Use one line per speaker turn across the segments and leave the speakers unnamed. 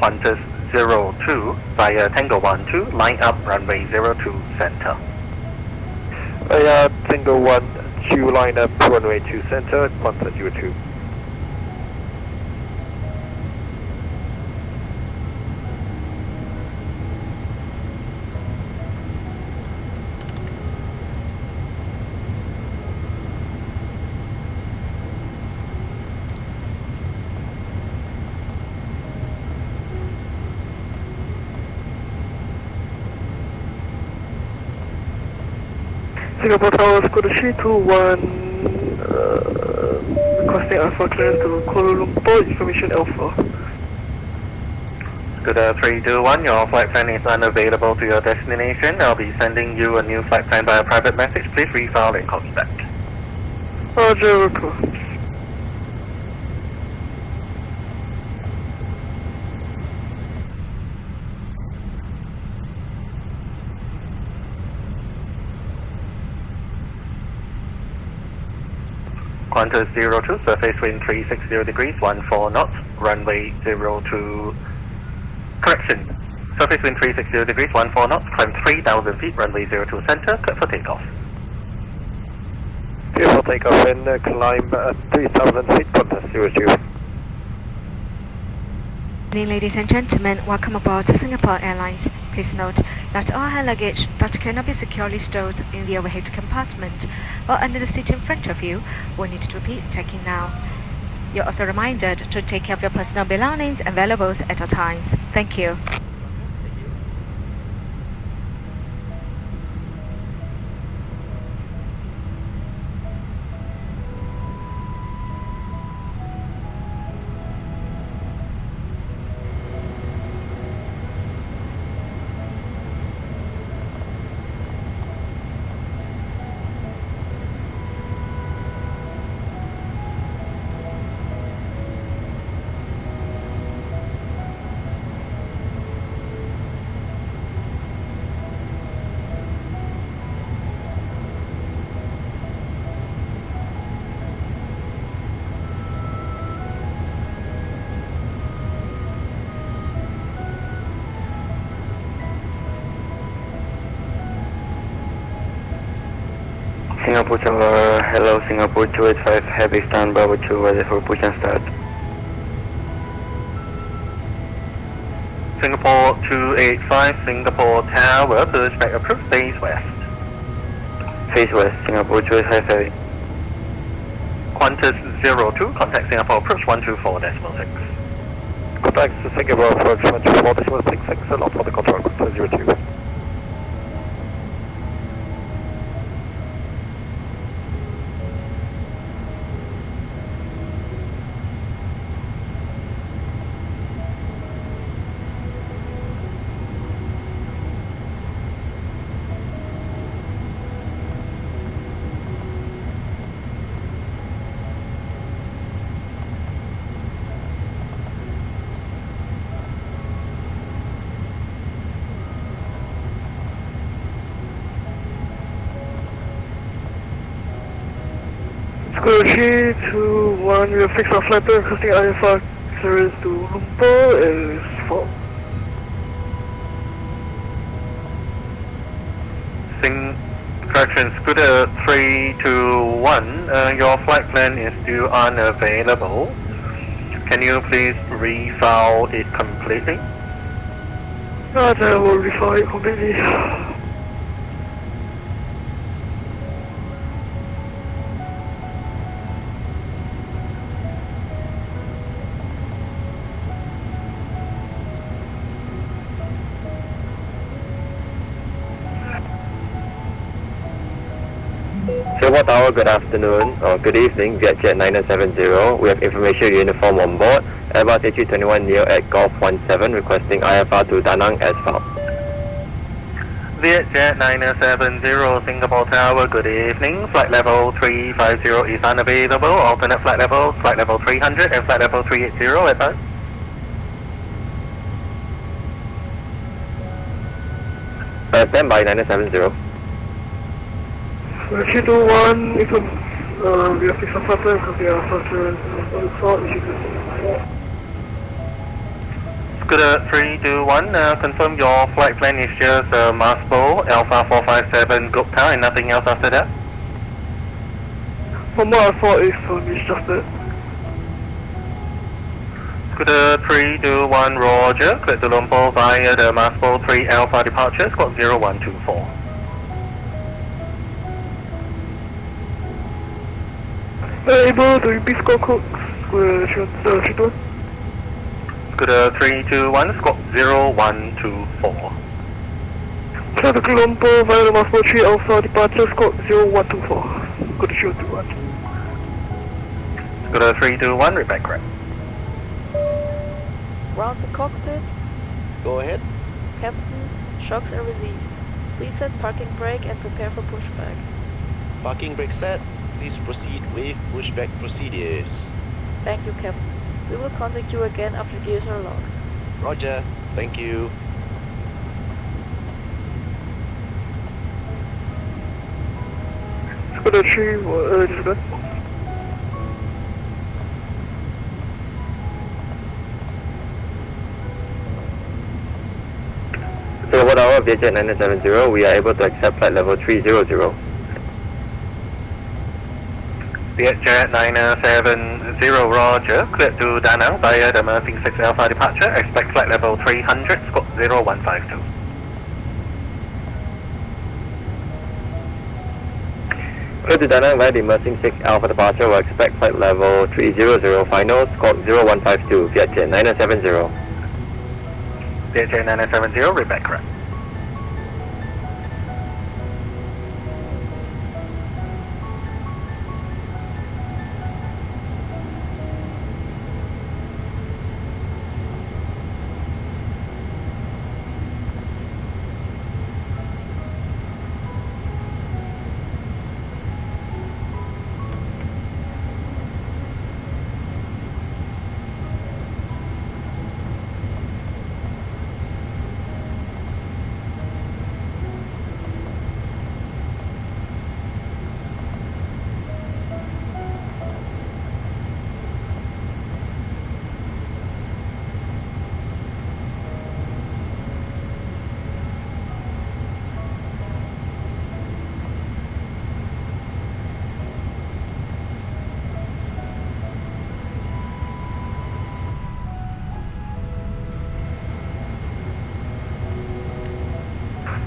Qantas 02 via Tango 12, line up runway 02 center.
Via Tango 12, line up runway 2 center, Qantas 02.
Singapore Tower, SQ301, requesting Alpha clearance to Kuala Lumpur, information Alpha.
SQ321, your flight plan is unavailable to your destination. I'll be sending you a new flight plan by a private message. Please refile and call me back.
Roger, Rico.
Qantas 02, surface wind 360 degrees, 14 knots, runway 02, correction, surface wind 360 degrees, 14 knots, climb 3,000 feet, runway 02 center, clear for takeoff.
Clear for takeoff and climb 3,000 feet, Qantas 02.
Good evening, ladies and gentlemen. Welcome aboard Singapore Airlines. Please note that all hand luggage that cannot be securely stored in the overhead compartment or under the seat in front of you will need to be taken now. You're also reminded to take care of your personal belongings and valuables at all times. Thank you.
Singapore Tower, hello Singapore 285, heavy stand Bravo 2, ready for push and start.
Singapore 285, Singapore Tower, push back approach, face west.
Face west, Singapore 285 heavy.
Qantas 02, contact Singapore approach 124.6.
Contact Singapore approach 124.6, allow for the control, Qantas 02.
SQ321, we have fixed our flight plan, requesting IFR clearance to Lumpur is 4.
Correction, Scooter 321, your flight plan is still unavailable. Can you please refile it completely?
Roger, I will refile it completely.
Singapore Tower, good afternoon, or good evening, Vietjet 970. We have information uniform on board. Airbus A321 Neo at Golf 17, requesting IFR to Da Nang asphalt.
Vietjet 970, Singapore Tower, good evening. Flight level 350 is unavailable. Alternate flight level 300 and flight level 380 advance.
Stand by 970.
SQ321, we have fixed our flight plan, requesting IFR clearance to Lumpur,
Scooter 321, confirm your flight plan is just Maspo, Alpha 457 Gupta and nothing else after that?
From what I thought it's just that.
Scooter 321 Roger, clear to Lumpur via the Maspo 3 Alpha departure, squawk 0124.
Able to repeat score code, Scooter
321, squawk 0124.
Clear to Lumpur via the Maspo 3 Alpha departure, squawk 0124. Scooter 321.
Scooter 321, repeat correct.
Round to cockpit.
Go ahead.
Captain, shocks are released. Please set parking brake and prepare for pushback.
Parking brake set. Please proceed with pushback procedures.
Thank you, Captain. We will contact you again after gears are locked.
Roger. Thank you.
Scooter 3, disregard.
So 1 hour, VJ 970, we are able to accept flight level 300.
Vietjet 970 Roger, clear to Da Nang via the Merping 6 Alpha departure, expect flight level 300, squawk 0152.
Clear to Da Nang via the Merping 6 Alpha departure, we'll expect flight level 300 final, squawk 0152, Vietjet 970.
Vietjet 970, repeat correct.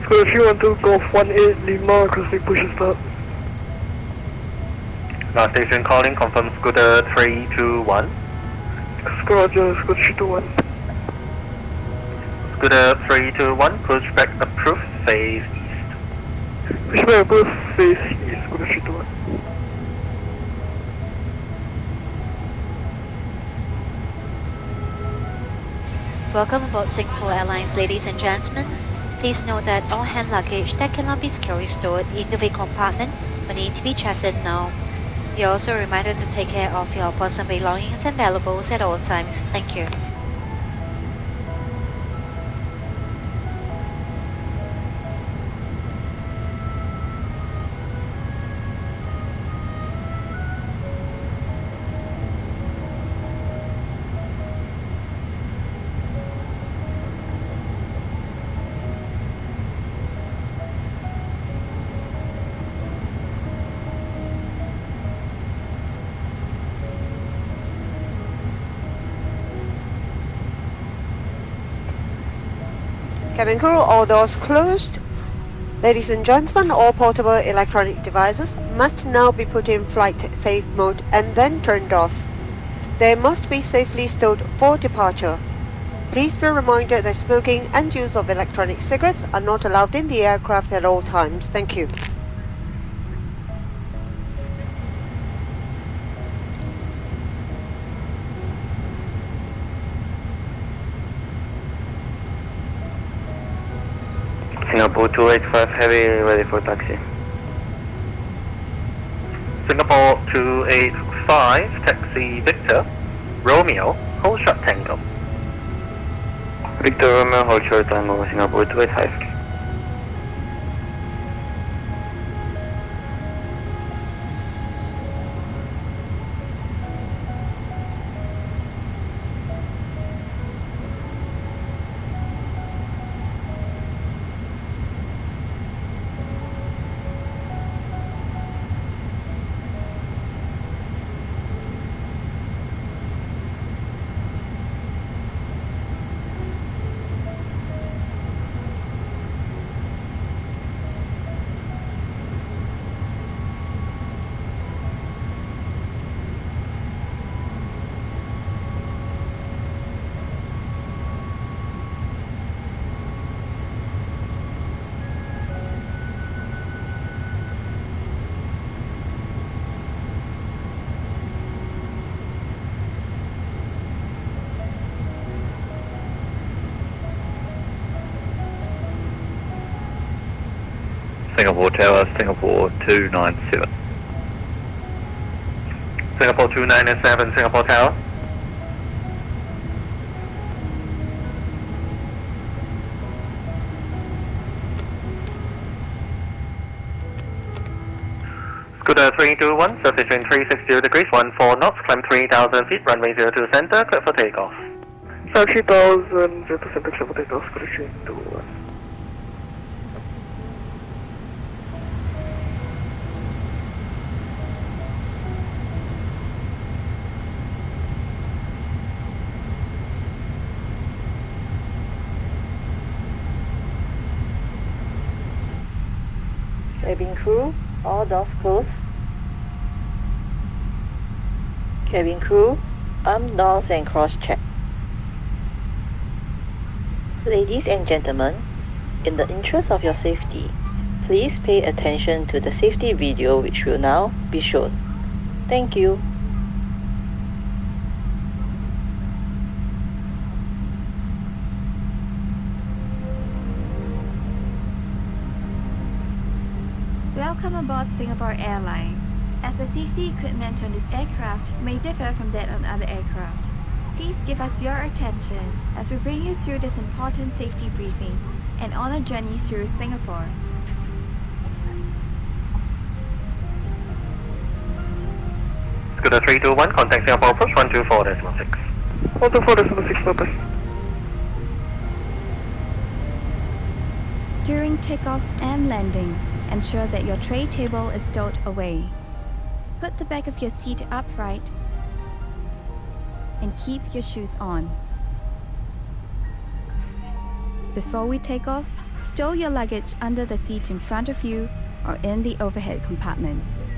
Scooter 312 Golf 18 Lima, requesting push and start.
Last station calling, confirm Scooter 321.
Roger, Scooter 321.
Scooter 321, pushback approved, face east.
Pushback approved, face east, Scooter 321.
Welcome aboard Singapore Airlines, ladies and gentlemen. Please note that all hand luggage that cannot be securely stored in the vehicle compartment will need to be checked in now. You're also reminded to take care of your personal belongings and valuables at all times. Thank you.
Cabin crew, all doors closed. Ladies and gentlemen, all portable electronic devices must now be put in flight safe mode and then turned off. They must be safely stowed for departure. Please be reminded that smoking and use of electronic cigarettes are not allowed in the aircraft at all times. Thank you.
Singapore 285 Heavy, ready for taxi.
Singapore 285, taxi Victor, Romeo, hold short Tango.
Victor Romeo, hold short Tango, Singapore 285. Singapore Tower, Singapore 297.
Singapore 297, Singapore Tower. Scooter 321, surface wind 360 degrees, 14 knots, climb 3,000 feet, runway 02 center, clear for takeoff.
30,000, 02 center, clear for takeoff, Scooter 321.
Cabin crew, all doors closed. Cabin crew, arm doors and cross check. Ladies and gentlemen, in the interest of your safety, please pay attention to the safety video which will now be shown. Thank you.
Welcome aboard Singapore Airlines. As the safety equipment on this aircraft may differ from that on other aircraft, please give us your attention as we bring you through this important safety briefing and on a journey through Singapore.
Scooter 321, contact Singapore approach 124.6.
124.6 purpose.
During takeoff and landing, ensure that your tray table is stowed away. Put the back of your seat upright and keep your shoes on. Before we take off, stow your luggage under the seat in front of you or in the overhead compartments.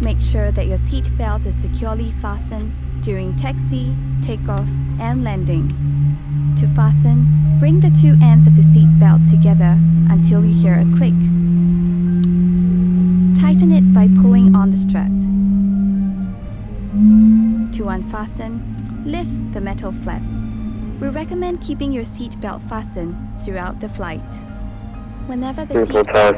Make sure that your seat belt is securely fastened during taxi, takeoff, and landing. To fasten, bring the two ends of the seat belt together until you hear a click. Tighten it by pulling on the strap. To unfasten, lift the metal flap. We recommend keeping your seat belt fastened throughout the flight. Whenever the seat belt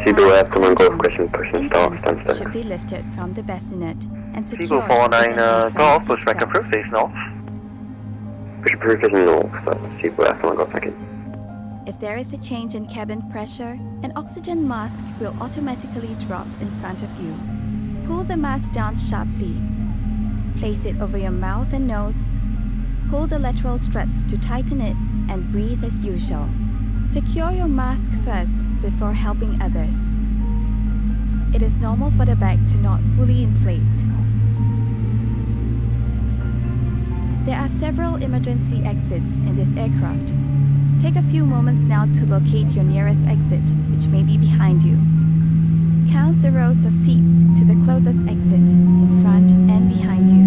should be lifted from the bassinet and secured with an
Golf,
advanced
push back
seat
approved, face north.
Push approved is north, Seatbelt F1 Golf second.
If there is a change in cabin pressure, an oxygen mask will automatically drop in front of you. Pull the mask down sharply. Place it over your mouth and nose. Pull the lateral straps to tighten it and breathe as usual. Secure your mask first before helping others. It is normal for the bag to not fully inflate. There are several emergency exits in this aircraft. Take a few moments now to locate your nearest exit, which may be behind you. Count the rows of seats to the closest exit in front and behind you.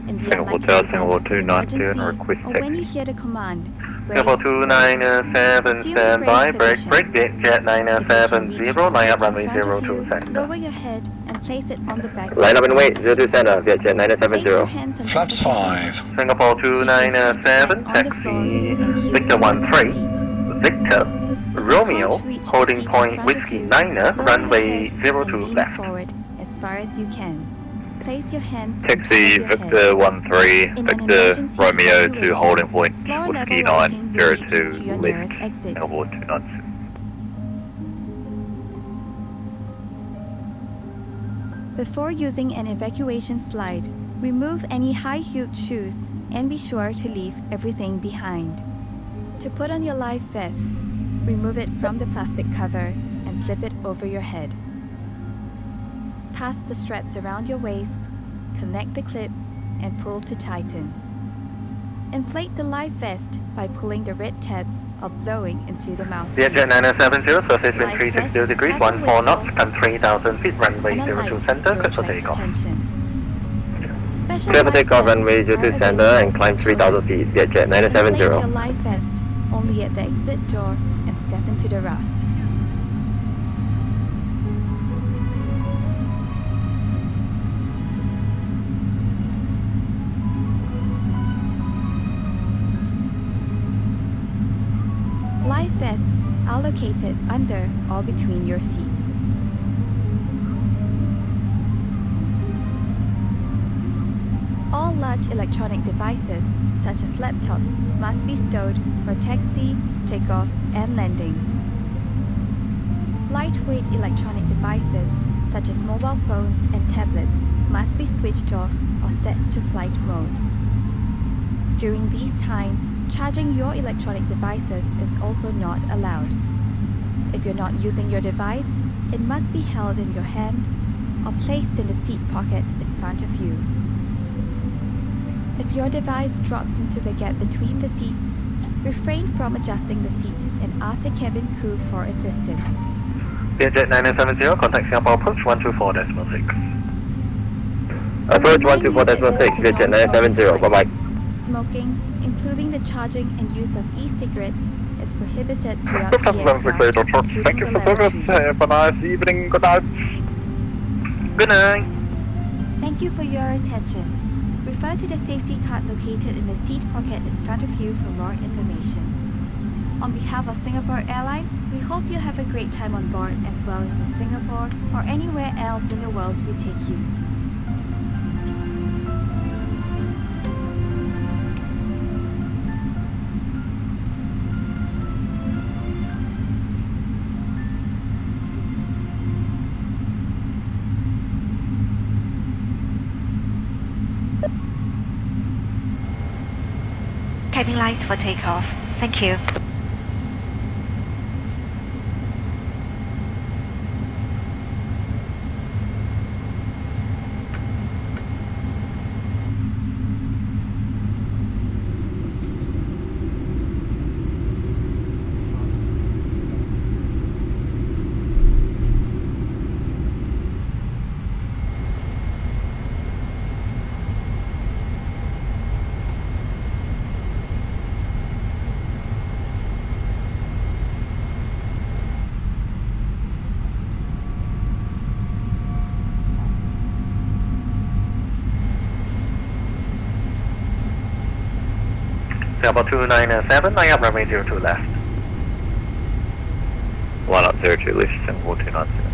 In the unlikely event of an emergency, or when you hear the command,
Singapore 297, stand by, brake, jet 970, line up runway 02 center.
Lower your head and place it on the back.
Line up and wait, 02 center, jet
Place your
970.
hands on top
Flaps
of your head.
5.
Singapore 297, taxi, Victor 13, Victor, Romeo, holding point Whiskey 9er, runway 02
lean
left.
forward as far as you can. Place your hands
Taxi
on top of your
Victor
head.
13,
In an
Victor
emergency
Romeo to
situation,
holding point
floor
Whiskey
level lighting will lead you
902
to your
lift
nearest exit.
Singapore 296.
Before using an evacuation slide, remove any high-heeled shoes and be sure to leave everything behind. To put on your life vest, remove it from the plastic cover and slip it over your head. Pass the straps around your waist, connect the clip, and pull to tighten. Inflate the life vest by pulling the red tabs or blowing into the mouth.
Jet 970, surface wind 360 degrees, 14 knots, climb 3,000 feet, runway 02 center, clear for takeoff.
Clear for takeoff, runway 02 center and climb 3,000 feet, jet
Inflate your
970.
life vest only at the exit door and step into the raft. Life vests are located under or between your seats. All large electronic devices, such as laptops, must be stowed for taxi, takeoff, and landing. Lightweight electronic devices, such as mobile phones and tablets, must be switched off or set to flight mode. During these times, charging your electronic devices is also not allowed. If you're not using your device, it must be held in your hand or placed in the seat pocket in front of you. If your device drops into the gap between the seats, refrain from adjusting the seat and ask the cabin crew for assistance.
Vietjet 970, contact Singapore approach 124.6.
Approach 124.6, Vietjet 970, bye-bye.
Smoking, including the charging and use of e-cigarettes, is prohibited throughout the aircraft, including
Thank you
the
for service.
lavatories.
Have a nice evening. Good night.
Good night.
Thank you for your attention. Refer to the safety card located in the seat pocket in front of you for more information. On behalf of Singapore Airlines, we hope you have a great time on board as well as in Singapore or anywhere else in the world we take you.
Cabin lights for takeoff. Thank you.
Singapore 297, I have runway 02 left.
102, lift Singapore 297.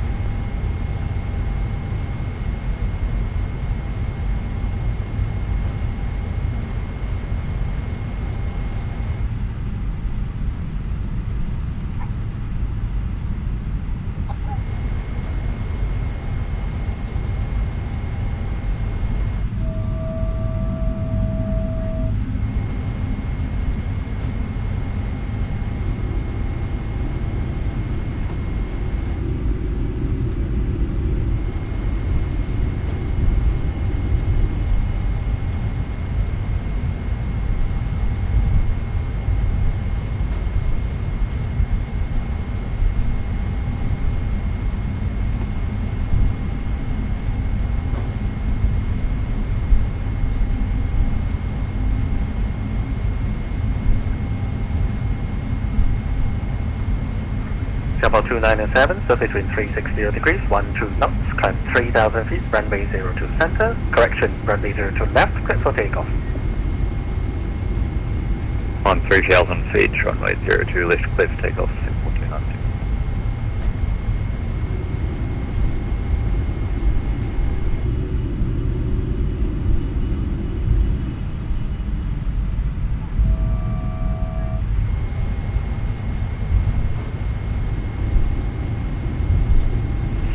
Singapore 297, surface wind 360 degrees, 12 knots, climb 3,000 feet, runway 02 center, correction, runway 02 left, clear for takeoff.
On 3,000 feet, runway 02 left, clear for takeoff, Singapore 292.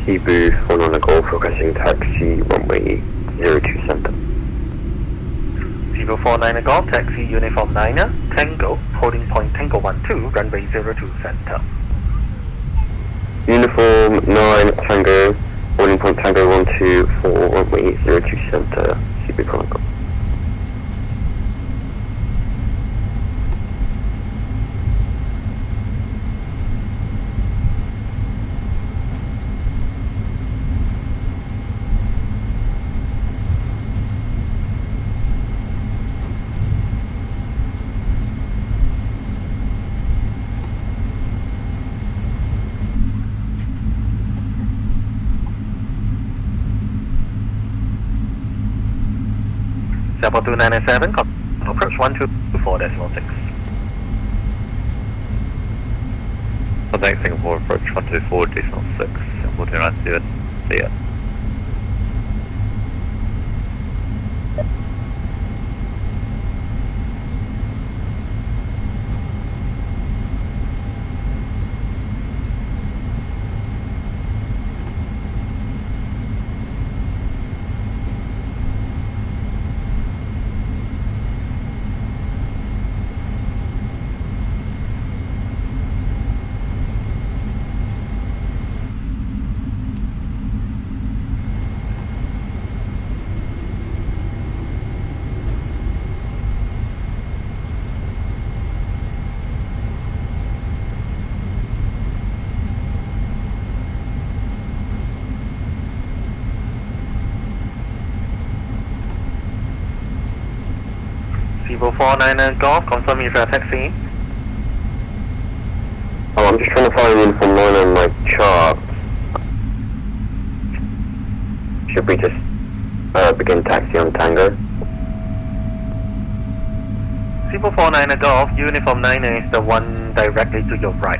Cebu, 1 on the Golf, requesting taxi, runway 02 center.
Cebu 49 Golf, taxi uniform 9er, Tango, holding point Tango 12, runway 02 center.
Uniform 9 Tango, holding point Tango 12 for runway 02 center, Cebu Chronicle.
Singapore 2997, approach 124.6.
Contact Singapore approach 124.6, Singapore 297, see ya.
Vivo 49 Golf, confirm if you're taxiing.
I'm just trying to find uniform 9 on my chart. Should we just begin taxi on Tango?
Vivo 49 Golf, uniform 9 is the one directly to your right.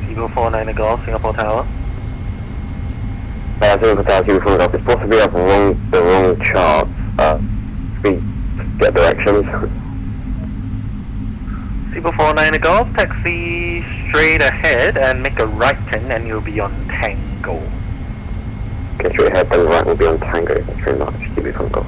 Vivo 49 Golf, Singapore Tower.
Singapore Tower, uniform Golf. It's possibly up the wrong chart. We get directions.
Vivo 49 Golf, taxi straight ahead and make a right turn and you'll be on Tango.
Okay, straight ahead, then right will be on Tango. Thanks very much. Uniform Golf.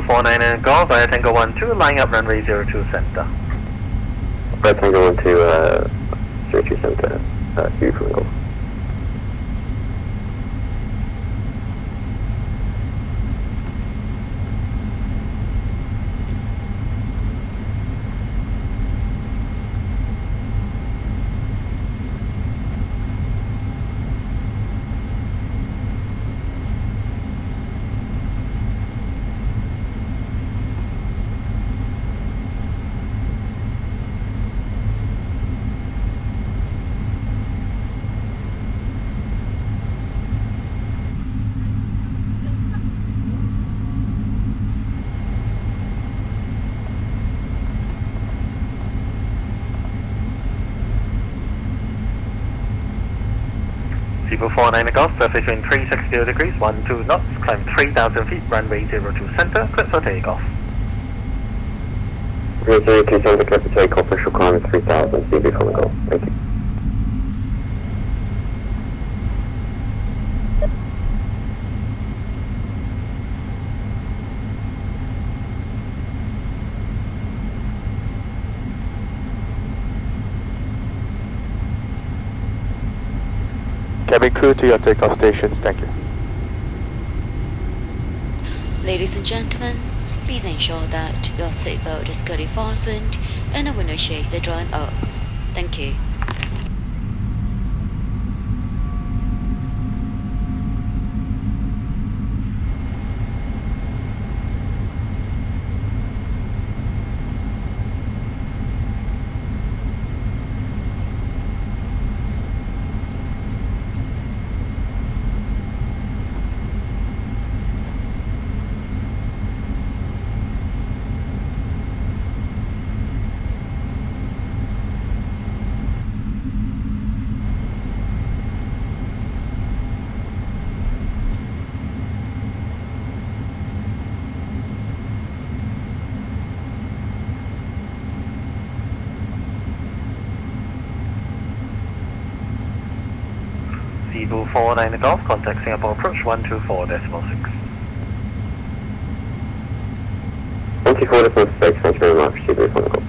049 and Golf, via Tango 12, line up runway 02 center.
Via Tango 12, 02 center, Houston Golf.
Zero 49 and Golf, surface wind 360 degrees, 12 knots, climb 3,000 feet, runway 02 center, clear for takeoff.
02 center, clear for takeoff, official climb 3,000 feet before the Golf. Thank you.
Cabin crew to your takeoff stations, thank you.
Ladies and gentlemen, please ensure that your seatbelt is securely fastened and the window shades are drawn up. Thank you.
Zero 49 and Golf, contact Singapore approach 124.6.
124.6, thank you very much, Zero 49 Golf.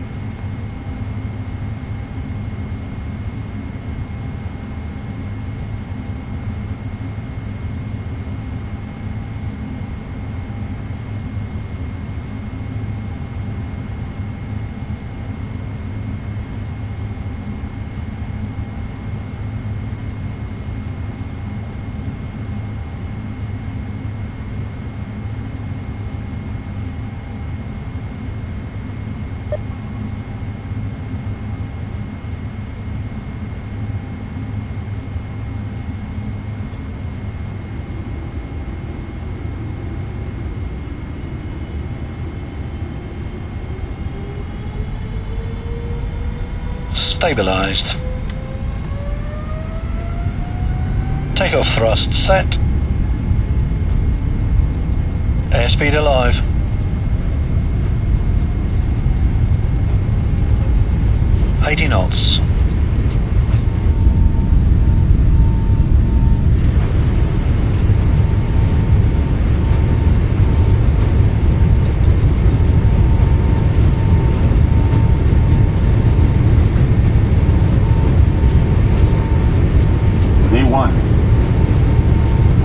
Stabilized. Takeoff thrust set. Airspeed alive. $80 knots.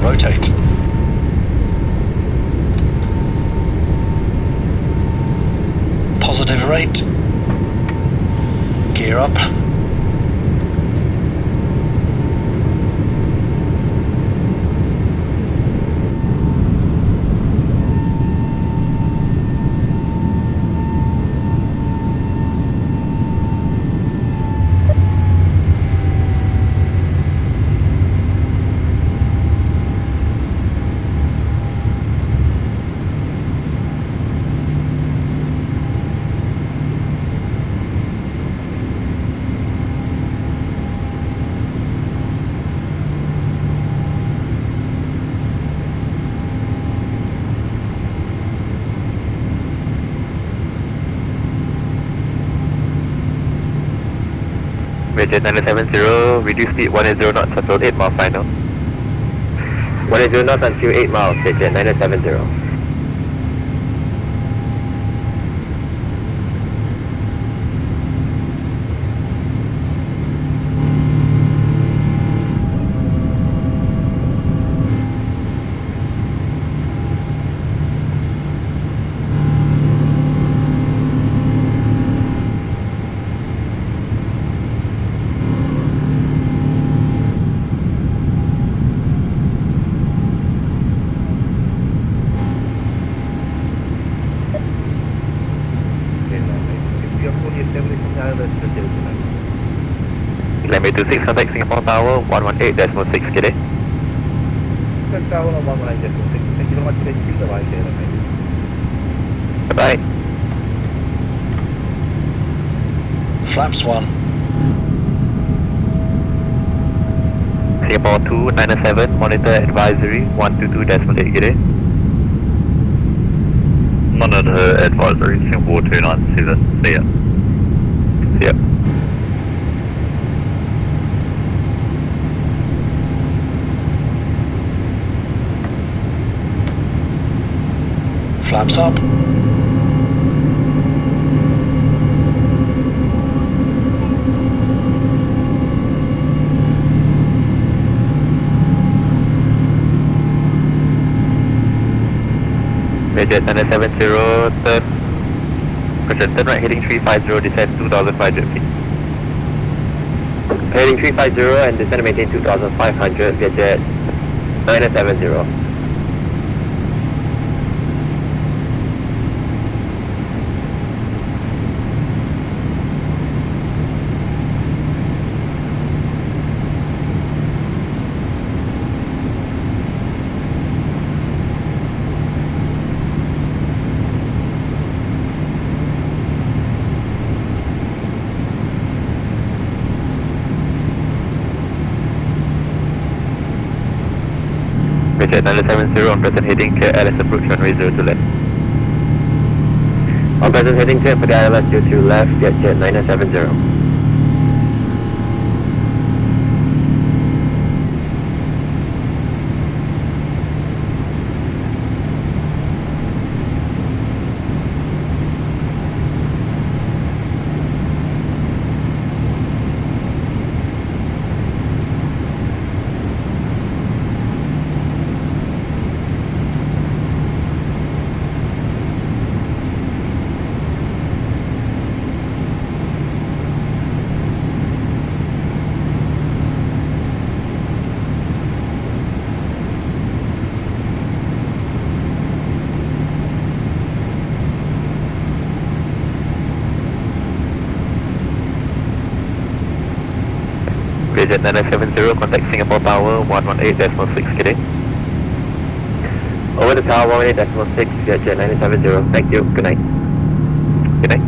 Rotate. Positive rate. Gear up.
Jet 970, reduce speed 180 knots until 8 mile final.
180 knots until 8 miles, Jet 970.
MA26, contact Singapore Tower 118.6, get it.
Tower 118.6, thank you very much, keep the line here,
Bye-bye.
Flaps 1.
Singapore 297, monitor advisory 122.8, get it.
Monitor advisory, Singapore 297, see ya.
See ya.
Flaps up.
Jet 970, turn. Correction, turn right heading 350, descend 2,500 feet.
Heading 350 and descend maintain 2,500, Vietjet 970.
Jet 970 on present heading, clear LS approach runway 02 left.
On present heading clear for the ILS 02 left, Vietjet 970.
Jet 970, contact Singapore Tower 118.6, get it.
Over the tower 118.6, Vietjet 970. Thank you, good night.
Good night.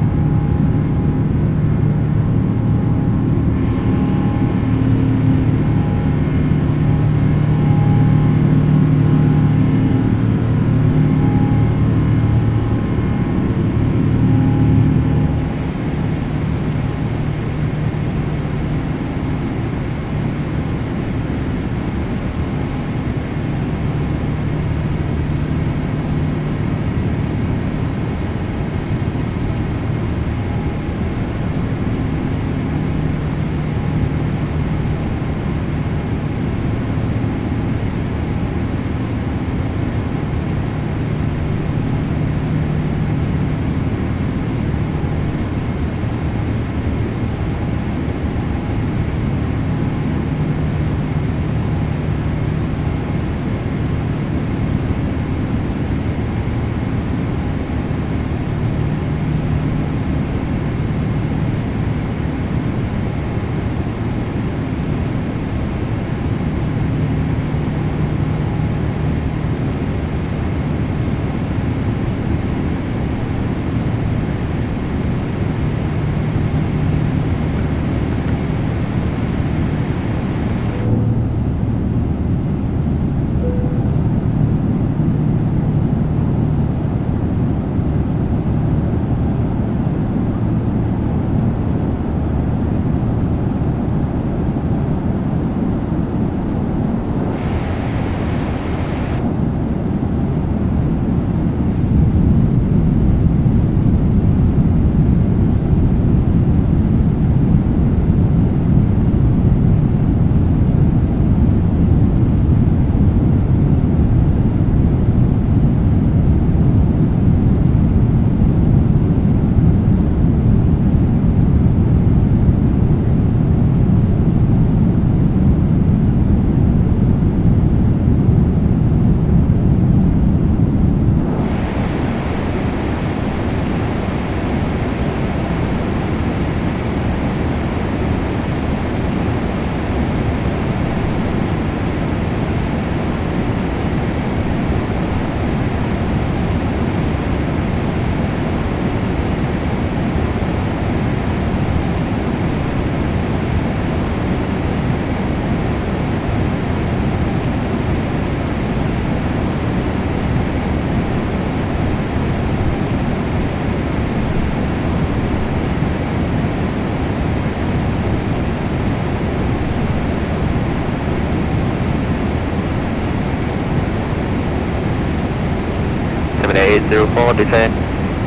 804, descend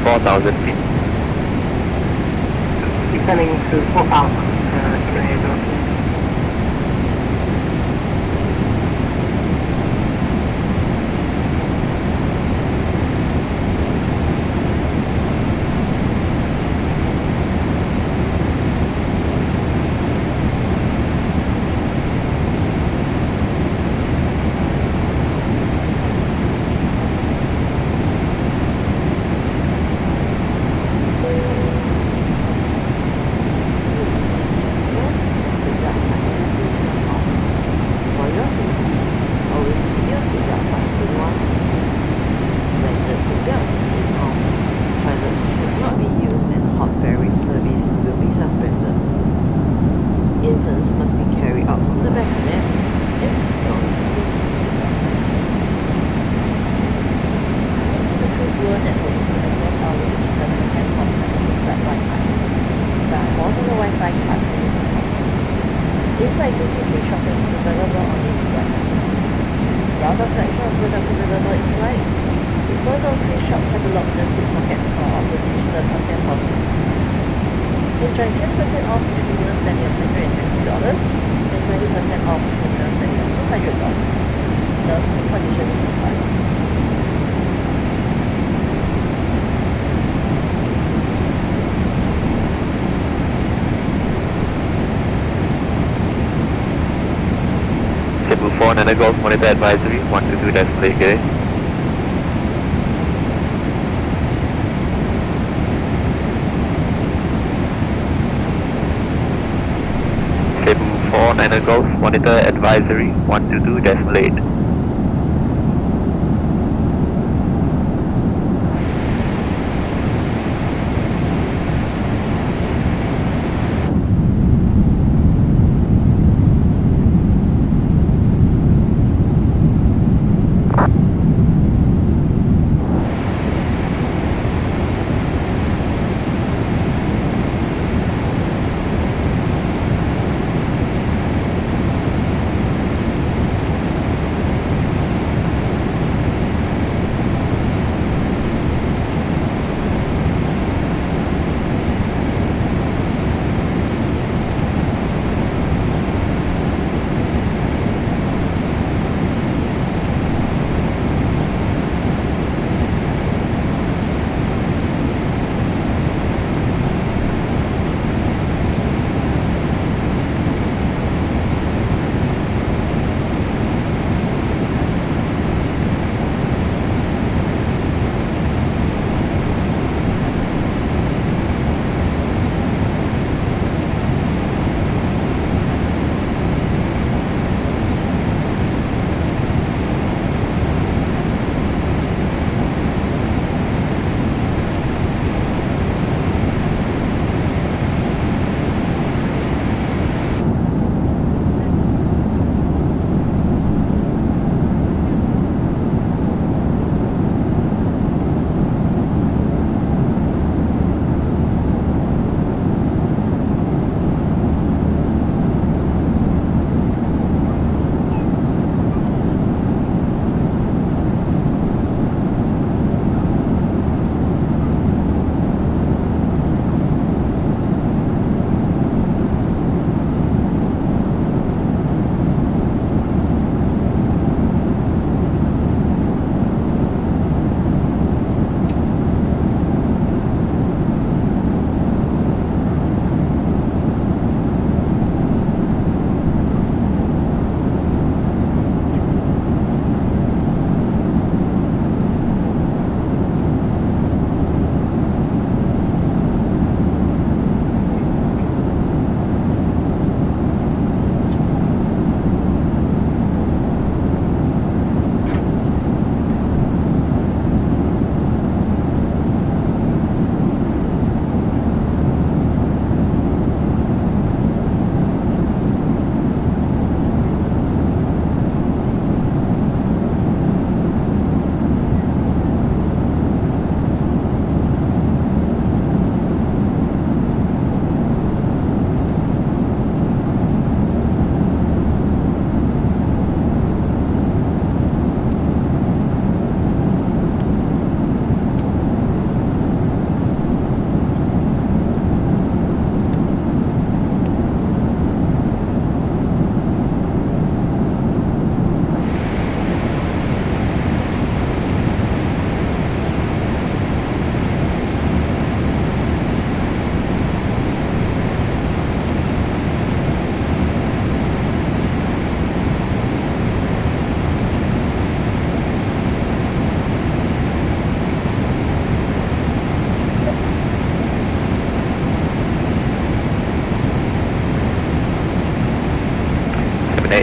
4,000 feet.
Descending to 4,000,
Nana Golf Monitor Advisory 122.8 Gate. Cebu 4 Nana Golf Monitor Advisory 122.8.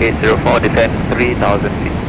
runway 804, descend 3,000 feet.